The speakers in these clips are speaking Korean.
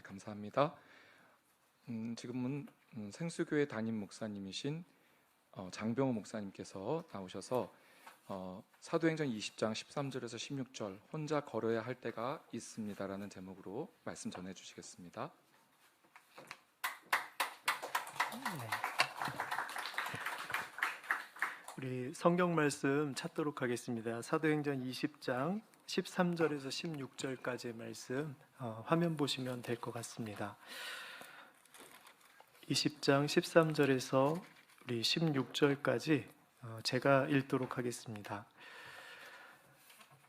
네, 감사합니다. 지금은 생수교회 담임 목사님이신 장병호 목사님께서 나오셔서 사도행전 20장 13절에서 16절 혼자 걸어야 할 때가 있습니다라는 제목으로 말씀 전해 주시겠습니다. 네. 우리 성경 말씀 찾도록 하겠습니다. 사도행전 20장 13절에서 16절까지의 말씀 화면 보시면 될 것 같습니다. 20장 13절에서 우리 16절까지 제가 읽도록 하겠습니다.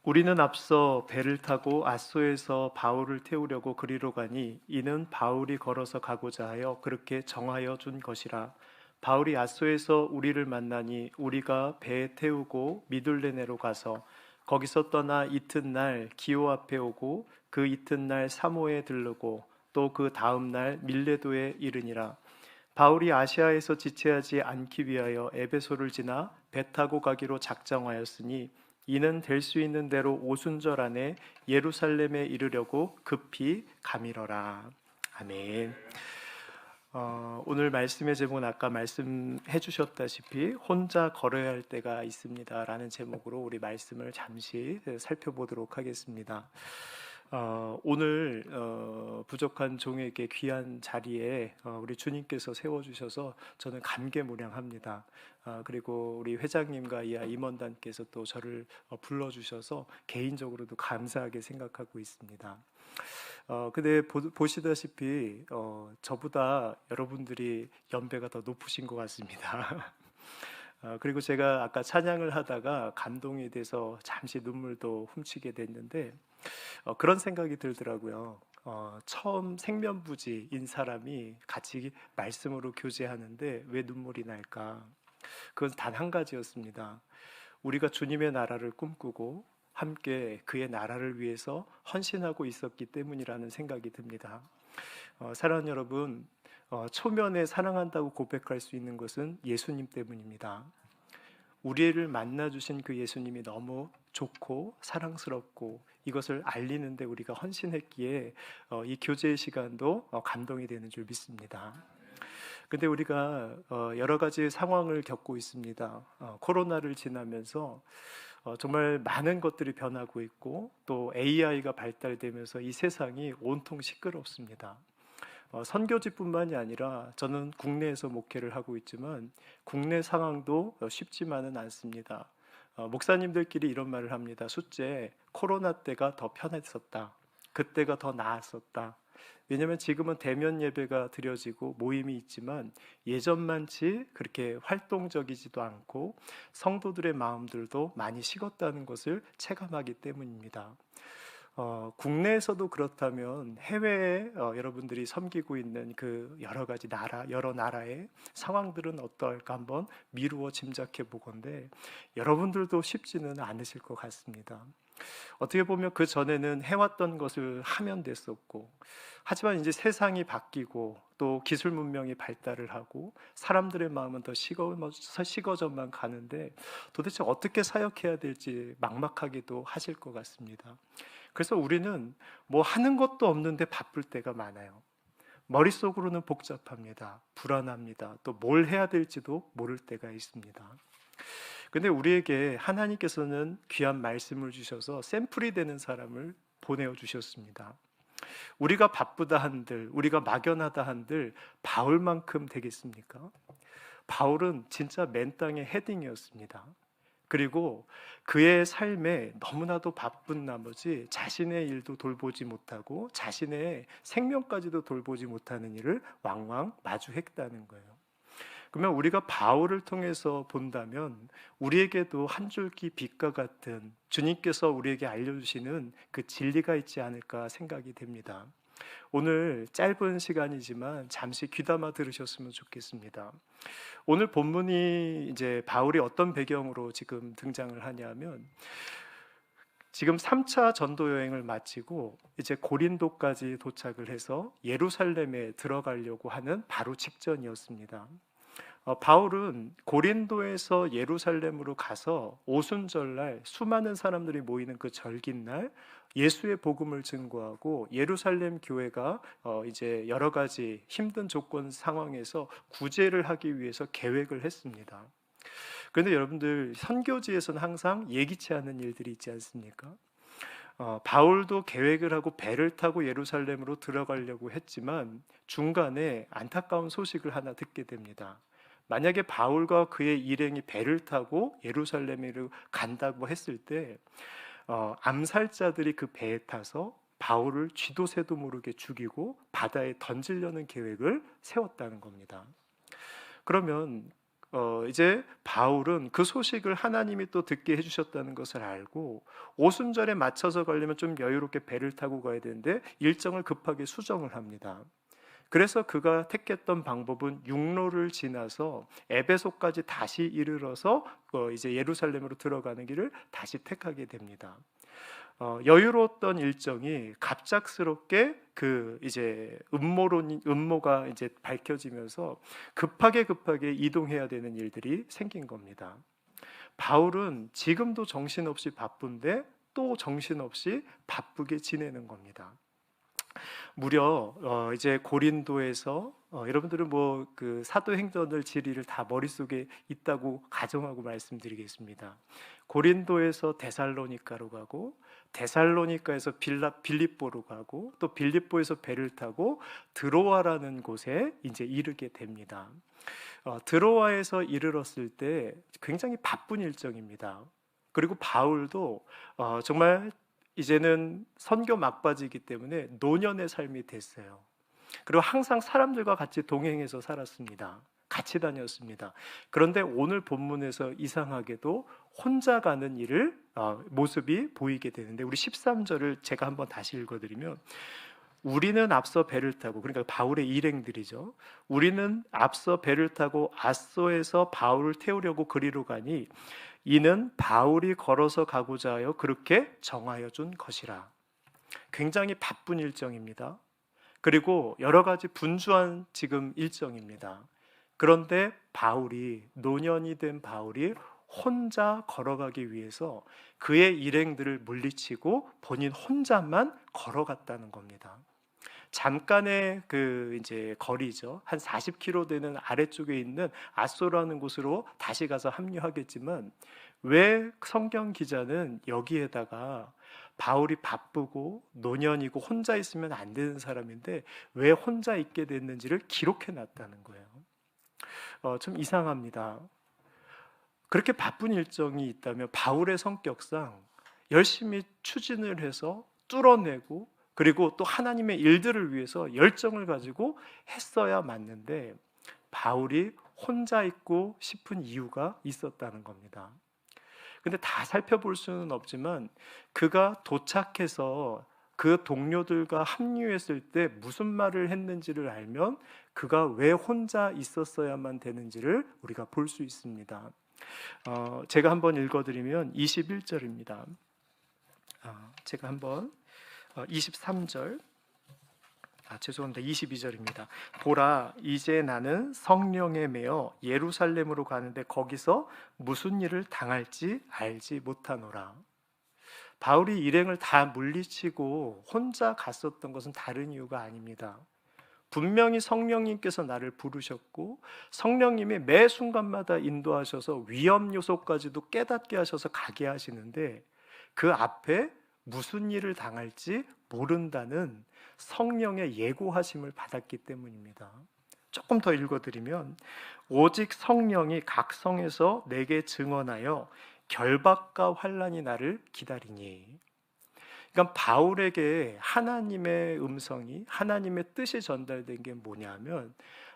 우리는 앞서 배를 타고 앗소에서 바울을 태우려고 그리로 가니 이는 바울이 걸어서 가고자 하여 그렇게 정하여 준 것이라. 바울이 앗소에서 우리를 만나니 우리가 배에 태우고 미둘레네로 가서 거기서 떠나 이튿날 기오 앞에 오고 그 이튿날 사모에 들르고 또 그 다음날 밀레도에 이르니라. 바울이 아시아에서 지체하지 않기 위하여 에베소를 지나 배 타고 가기로 작정하였으니 이는 될 수 있는 대로 오순절 안에 예루살렘에 이르려고 급히 가미러라. 아멘. 오늘 말씀의 제목은 아까 말씀해 주셨다시피 혼자 걸어야 할 때가 있습니다 라는 제목으로 우리 말씀을 잠시 살펴보도록 하겠습니다. 오늘 부족한 종에게 귀한 자리에 우리 주님께서 세워주셔서 저는 감개무량합니다. 그리고 우리 회장님과 이하 임원단께서 또 저를 불러주셔서 개인적으로도 감사하게 생각하고 있습니다. 근데 보시다시피 저보다 여러분들이 연배가 더 높으신 것 같습니다. 그리고 제가 아까 찬양을 하다가 감동이 돼서 잠시 눈물도 훔치게 됐는데 그런 생각이 들더라고요. 처음 생면부지인 사람이 같이 말씀으로 교제하는데 왜 눈물이 날까? 그건 단 한 가지였습니다. 우리가 주님의 나라를 꿈꾸고 함께 그의 나라를 위해서 헌신하고 있었기 때문이라는 생각이 듭니다. 사랑하는 여러분, 초면에 사랑한다고 고백할 수 있는 것은 예수님 때문입니다. 우리를 만나주신 그 예수님이 너무 좋고 사랑스럽고 이것을 알리는데 우리가 헌신했기에 이 교제의 시간도 감동이 되는 줄 믿습니다. 근데 우리가 여러 가지 상황을 겪고 있습니다. 코로나를 지나면서 정말 많은 것들이 변하고 있고 또 AI가 발달되면서 이 세상이 온통 시끄럽습니다. 선교지뿐만이 아니라 저는 국내에서 목회를 하고 있지만 국내 상황도 쉽지만은 않습니다. 목사님들끼리 이런 말을 합니다. 숫째, 코로나 때가 더 편했었다. 그때가 더 나았었다. 왜냐하면 지금은 대면 예배가 드려지고 모임이 있지만 예전만치 그렇게 활동적이지도 않고 성도들의 마음들도 많이 식었다는 것을 체감하기 때문입니다. 국내에서도 그렇다면 해외에 여러분들이 섬기고 있는 그 여러 나라의 상황들은 어떨까 한번 미루어 짐작해 보건대 여러분들도 쉽지는 않으실 것 같습니다. 어떻게 보면 그 전에는 해왔던 것을 하면 됐었고, 하지만 이제 세상이 바뀌고 또 기술 문명이 발달을 하고 사람들의 마음은 더 식어져만 가는데 도대체 어떻게 사역해야 될지 막막하기도 하실 것 같습니다. 그래서 우리는 뭐 하는 것도 없는데 바쁠 때가 많아요. 머릿속으로는 복잡합니다. 불안합니다. 또 뭘 해야 될지도 모를 때가 있습니다. 근데 우리에게 하나님께서는 귀한 말씀을 주셔서 샘플이 되는 사람을 보내어 주셨습니다. 우리가 바쁘다 한들, 우리가 막연하다 한들 바울만큼 되겠습니까? 바울은 진짜 맨 땅의 헤딩이었습니다. 그리고 그의 삶에 너무나도 바쁜 나머지 자신의 일도 돌보지 못하고 자신의 생명까지도 돌보지 못하는 일을 왕왕 마주했다는 거예요. 그러면 우리가 바울을 통해서 본다면 우리에게도 한 줄기 빛과 같은 주님께서 우리에게 알려주시는 그 진리가 있지 않을까 생각이 됩니다. 오늘 짧은 시간이지만 잠시 귀담아 들으셨으면 좋겠습니다. 오늘 본문이 이제 바울이 어떤 배경으로 지금 등장을 하냐면 지금 3차 전도 여행을 마치고 이제 고린도까지 도착을 해서 예루살렘에 들어가려고 하는 바로 직전이었습니다. 바울은 고린도에서 예루살렘으로 가서 오순절날 수많은 사람들이 모이는 그 절기날 예수의 복음을 증거하고 예루살렘 교회가 이제 여러 가지 힘든 조건 상황에서 구제를 하기 위해서 계획을 했습니다. 그런데 여러분들 선교지에서는 항상 예기치 않은 일들이 있지 않습니까? 바울도 계획을 하고 배를 타고 예루살렘으로 들어가려고 했지만 중간에 안타까운 소식을 하나 듣게 됩니다. 만약에 바울과 그의 일행이 배를 타고 예루살렘으로 간다고 했을 때 암살자들이 그 배에 타서 바울을 쥐도 새도 모르게 죽이고 바다에 던지려는 계획을 세웠다는 겁니다. 그러면 이제 바울은 그 소식을 하나님이 또 듣게 해주셨다는 것을 알고 오순절에 맞춰서 가려면 좀 여유롭게 배를 타고 가야 되는데 일정을 급하게 수정을 합니다. 그래서 그가 택했던 방법은 육로를 지나서 에베소까지 다시 이르러서 이제 예루살렘으로 들어가는 길을 다시 택하게 됩니다. 여유로웠던 일정이 갑작스럽게 그 이제 음모가 이제 밝혀지면서 급하게 이동해야 되는 일들이 생긴 겁니다. 바울은 지금도 정신없이 바쁜데 또 정신없이 바쁘게 지내는 겁니다. 무려 이제 고린도에서 여러분들은 뭐 그 사도행전을 지리를 다 머릿속에 있다고 가정하고 말씀드리겠습니다. 고린도에서 데살로니가로 가고 데살로니가에서 빌립보로 가고 또 빌립보에서 배를 타고 드로아라는 곳에 이제 이르게 됩니다. 드로아에서 이르렀을 때 굉장히 바쁜 일정입니다. 그리고 바울도 정말 이제는 선교 막바지이기 때문에 노년의 삶이 됐어요. 그리고 항상 사람들과 같이 동행해서 살았습니다. 같이 다녔습니다. 그런데 오늘 본문에서 이상하게도 혼자 가는 일을 모습이 보이게 되는데 우리 13절을 제가 한번 다시 읽어드리면 우리는 앞서 배를 타고 그러니까 바울의 일행들이죠. 우리는 앞서 배를 타고 아소에서 바울을 태우려고 그리로 가니 이는 바울이 걸어서 가고자 하여 그렇게 정하여 준 것이라. 굉장히 바쁜 일정입니다. 그리고 여러 가지 분주한 지금 일정입니다. 그런데 바울이 노년이 된 바울이 혼자 걸어가기 위해서 그의 일행들을 물리치고 본인 혼자만 걸어갔다는 겁니다. 잠깐의 그 이제 거리죠. 한 40km 되는 아래쪽에 있는 아소라는 곳으로 다시 가서 합류하겠지만 왜 성경 기자는 여기에다가 바울이 바쁘고 노년이고 혼자 있으면 안 되는 사람인데 왜 혼자 있게 됐는지를 기록해 놨다는 거예요. 좀 이상합니다. 그렇게 바쁜 일정이 있다면 바울의 성격상 열심히 추진을 해서 뚫어내고 그리고 또 하나님의 일들을 위해서 열정을 가지고 했어야 맞는데 바울이 혼자 있고 싶은 이유가 있었다는 겁니다. 근데 다 살펴볼 수는 없지만 그가 도착해서 그 동료들과 합류했을 때 무슨 말을 했는지를 알면 그가 왜 혼자 있었어야만 되는지를 우리가 볼 수 있습니다. 제가 한번 읽어드리면 21절입니다. 제가 한번 23절 죄송합니다. 22절입니다. 보라, 이제 나는 성령에 매어 예루살렘으로 가는데 거기서 무슨 일을 당할지 알지 못하노라. 바울이 일행을 다 물리치고 혼자 갔었던 것은 다른 이유가 아닙니다. 분명히 성령님께서 나를 부르셨고 성령님이 매 순간마다 인도하셔서 위험 요소까지도 깨닫게 하셔서 가게 하시는데 그 앞에 무슨 일을 당할지 모른다는 성령의 예고하심을 받았기 때문입니다. 조금 더 읽어드리면 오직 성령이 각 성에서 내게 증언하여 결박과 환난이 나를 기다리니. 그러니까 바울에게 하나님의 음성이 하나님의 뜻이 전달된 게 뭐냐면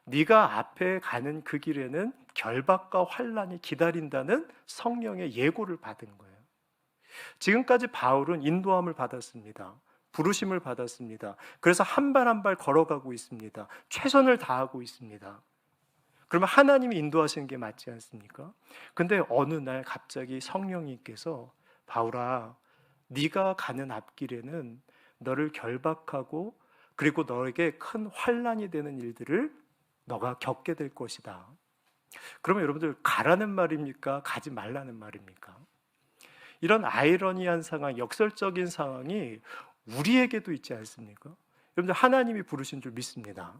네가 앞에 가는 그 길에는 결박과 환난이 기다린다는 성령의 예고를 받은 거예요. 지금까지 바울은 인도함을 받았습니다. 부르심을 받았습니다. 그래서 한 발 한 발 걸어가고 있습니다. 최선을 다하고 있습니다. 그러면 하나님이 인도하시는 게 맞지 않습니까? 근데 어느 날 갑자기 성령님께서 바울아, 네가 가는 앞길에는 너를 결박하고 그리고 너에게 큰 환난이 되는 일들을 너가 겪게 될 것이다. 그러면 여러분들 가라는 말입니까? 가지 말라는 말입니까? 이런 아이러니한 상황, 역설적인 상황이 우리에게도 있지 않습니까? 여러분들 하나님이 부르신 줄 믿습니다.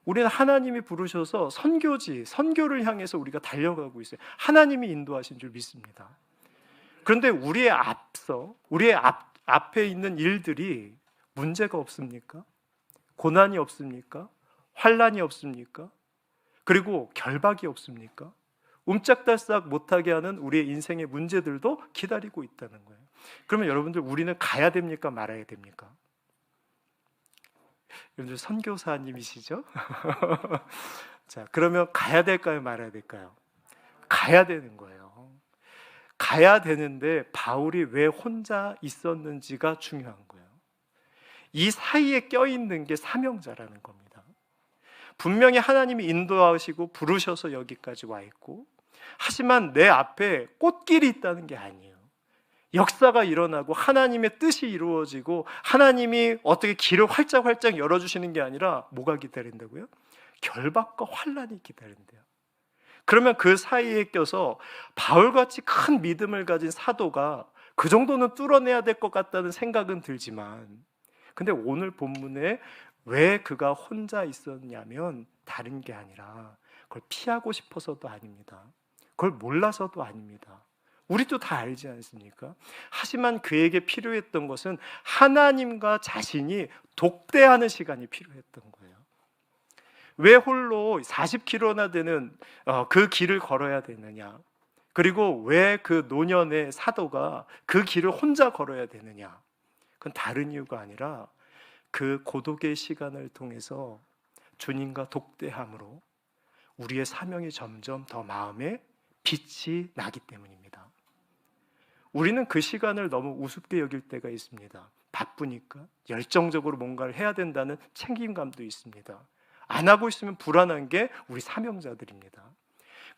우리는 하나님이 부르셔서 선교를 향해서 우리가 달려가고 있어요. 하나님이 인도하신 줄 믿습니다. 그런데 우리의 앞에 있는 일들이 문제가 없습니까? 고난이 없습니까? 환난이 없습니까? 그리고 결박이 없습니까? 움짝달싹 못하게 하는 우리의 인생의 문제들도 기다리고 있다는 거예요. 그러면 여러분들 우리는 가야 됩니까? 말아야 됩니까? 여러분들 선교사님이시죠? 자, 그러면 가야 될까요? 말아야 될까요? 가야 되는 거예요. 가야 되는데 바울이 왜 혼자 있었는지가 중요한 거예요. 이 사이에 껴있는 게 사명자라는 겁니다. 분명히 하나님이 인도하시고 부르셔서 여기까지 와 있고, 하지만 내 앞에 꽃길이 있다는 게 아니에요. 역사가 일어나고 하나님의 뜻이 이루어지고 하나님이 어떻게 길을 활짝활짝 열어주시는 게 아니라 뭐가 기다린다고요? 결박과 환난이 기다린대요. 그러면 그 사이에 껴서 바울같이 큰 믿음을 가진 사도가 그 정도는 뚫어내야 될 것 같다는 생각은 들지만, 근데 오늘 본문에 왜 그가 혼자 있었냐면 다른 게 아니라 그걸 피하고 싶어서도 아닙니다. 그걸 몰라서도 아닙니다. 우리도 다 알지 않습니까? 하지만 그에게 필요했던 것은 하나님과 자신이 독대하는 시간이 필요했던 거예요. 왜 홀로 40km나 되는 그 길을 걸어야 되느냐? 그리고 왜 그 노년의 사도가 그 길을 혼자 걸어야 되느냐? 그건 다른 이유가 아니라 그 고독의 시간을 통해서 주님과 독대함으로 우리의 사명이 점점 더 마음에 빛이 나기 때문입니다. 우리는 그 시간을 너무 우습게 여길 때가 있습니다. 바쁘니까 열정적으로 뭔가를 해야 된다는 책임감도 있습니다. 안 하고 있으면 불안한 게 우리 사명자들입니다.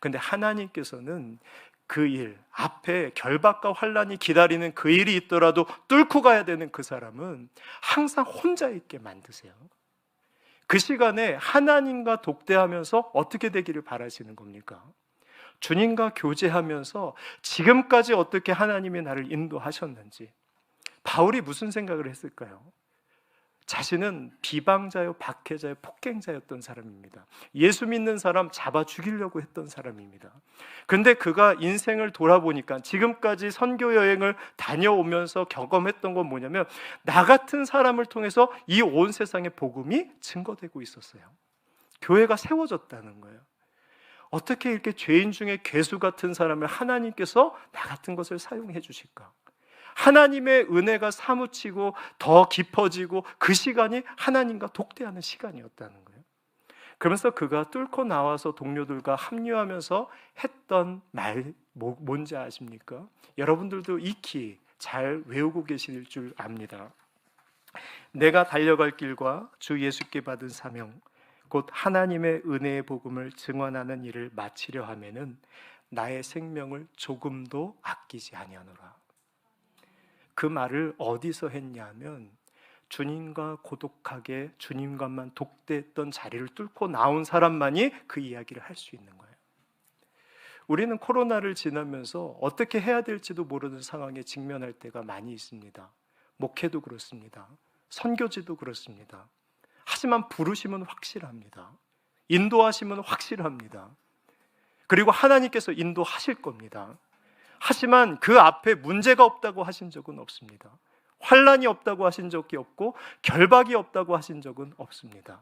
그런데 하나님께서는 그 일, 앞에 결박과 환난이 기다리는 그 일이 있더라도 뚫고 가야 되는 그 사람은 항상 혼자 있게 만드세요. 그 시간에 하나님과 독대하면서 어떻게 되기를 바라시는 겁니까? 주님과 교제하면서 지금까지 어떻게 하나님이 나를 인도하셨는지. 바울이 무슨 생각을 했을까요? 자신은 비방자요, 박해자요, 폭행자였던 사람입니다. 예수 믿는 사람 잡아 죽이려고 했던 사람입니다. 그런데 그가 인생을 돌아보니까 지금까지 선교 여행을 다녀오면서 경험했던 건 뭐냐면 나 같은 사람을 통해서 이 온 세상의 복음이 증거되고 있었어요. 교회가 세워졌다는 거예요. 어떻게 이렇게 죄인 중에 괴수 같은 사람을 하나님께서 나 같은 것을 사용해 주실까? 하나님의 은혜가 사무치고 더 깊어지고 그 시간이 하나님과 독대하는 시간이었다는 거예요. 그러면서 그가 뚫고 나와서 동료들과 합류하면서 했던 말 뭔지 아십니까? 여러분들도 익히 잘 외우고 계실 줄 압니다. 내가 달려갈 길과 주 예수께 받은 사명 곧 하나님의 은혜의 복음을 증언하는 일을 마치려 하면은 나의 생명을 조금도 아끼지 아니하노라. 그 말을 어디서 했냐면 주님과 고독하게 주님과만 독대했던 자리를 뚫고 나온 사람만이 그 이야기를 할 수 있는 거예요. 우리는 코로나를 지나면서 어떻게 해야 될지도 모르는 상황에 직면할 때가 많이 있습니다. 목회도 그렇습니다. 선교지도 그렇습니다. 하지만 부르심은 확실합니다. 인도하심은 확실합니다. 그리고 하나님께서 인도하실 겁니다. 하지만 그 앞에 문제가 없다고 하신 적은 없습니다. 환난이 없다고 하신 적이 없고 결박이 없다고 하신 적은 없습니다.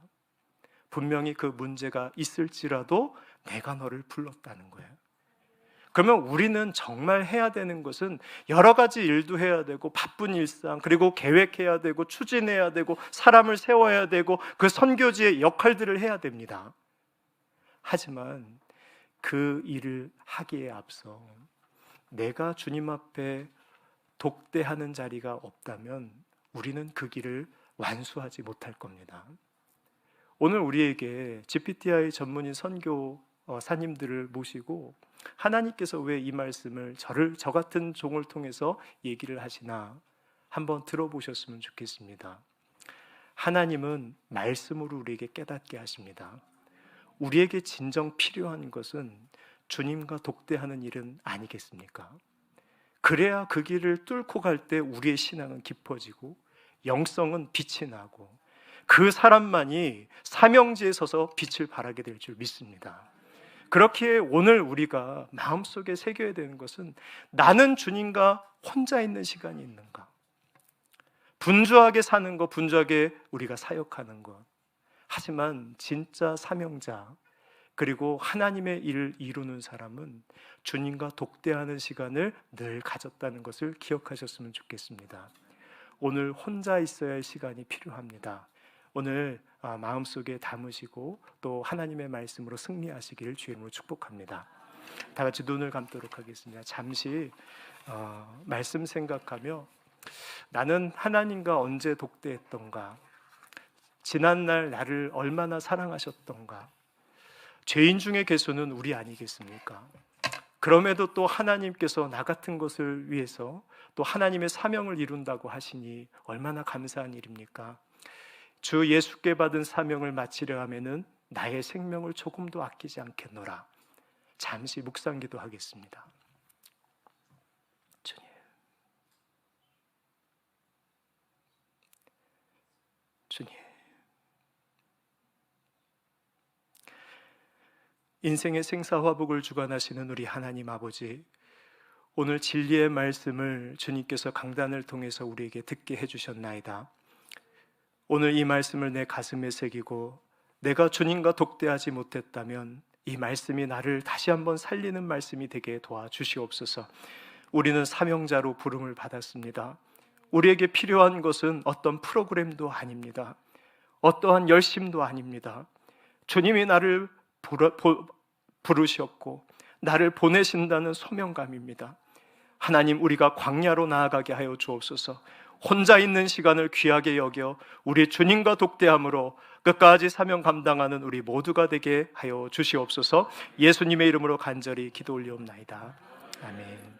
분명히 그 문제가 있을지라도 내가 너를 불렀다는 거예요. 그러면 우리는 정말 해야 되는 것은 여러 가지 일도 해야 되고 바쁜 일상, 그리고 계획해야 되고 추진해야 되고 사람을 세워야 되고 그 선교지의 역할들을 해야 됩니다. 하지만 그 일을 하기에 앞서 내가 주님 앞에 독대하는 자리가 없다면 우리는 그 길을 완수하지 못할 겁니다. 오늘 우리에게 GPTI 전문인 선교사님들을 모시고 하나님께서 왜 이 말씀을 저 같은 종을 통해서 얘기를 하시나 한번 들어보셨으면 좋겠습니다. 하나님은 말씀으로 우리에게 깨닫게 하십니다. 우리에게 진정 필요한 것은 주님과 독대하는 일은 아니겠습니까? 그래야 그 길을 뚫고 갈 때 우리의 신앙은 깊어지고 영성은 빛이 나고 그 사람만이 사명지에 서서 빛을 발하게 될 줄 믿습니다. 그렇기에 오늘 우리가 마음속에 새겨야 되는 것은 나는 주님과 혼자 있는 시간이 있는가? 분주하게 사는 것, 분주하게 우리가 사역하는 것. 하지만 진짜 사명자 그리고 하나님의 일을 이루는 사람은 주님과 독대하는 시간을 늘 가졌다는 것을 기억하셨으면 좋겠습니다. 오늘 혼자 있어야 할 시간이 필요합니다. 오늘 마음속에 담으시고 또 하나님의 말씀으로 승리하시기를 주의 이름으로 축복합니다. 다 같이 눈을 감도록 하겠습니다. 잠시 말씀 생각하며 나는 하나님과 언제 독대했던가, 지난날 나를 얼마나 사랑하셨던가. 죄인 중에 개수는 우리 아니겠습니까? 그럼에도 또 하나님께서 나 같은 것을 위해서 또 하나님의 사명을 이룬다고 하시니 얼마나 감사한 일입니까? 주 예수께 받은 사명을 마치려 하면은 나의 생명을 조금도 아끼지 않겠노라. 잠시 묵상기도 하겠습니다. 주님, 주님, 인생의 생사화복을 주관하시는 우리 하나님 아버지, 오늘 진리의 말씀을 주님께서 강단을 통해서 우리에게 듣게 해주셨나이다. 오늘 이 말씀을 내 가슴에 새기고 내가 주님과 독대하지 못했다면 이 말씀이 나를 다시 한번 살리는 말씀이 되게 도와주시옵소서. 우리는 사명자로 부름을 받았습니다. 우리에게 필요한 것은 어떤 프로그램도 아닙니다. 어떠한 열심도 아닙니다. 주님이 나를 부르셨고 나를 보내신다는 소명감입니다. 하나님, 우리가 광야로 나아가게 하여 주옵소서. 혼자 있는 시간을 귀하게 여겨 우리 주님과 독대함으로 끝까지 사명 감당하는 우리 모두가 되게 하여 주시옵소서. 예수님의 이름으로 간절히 기도 올리옵나이다. 아멘.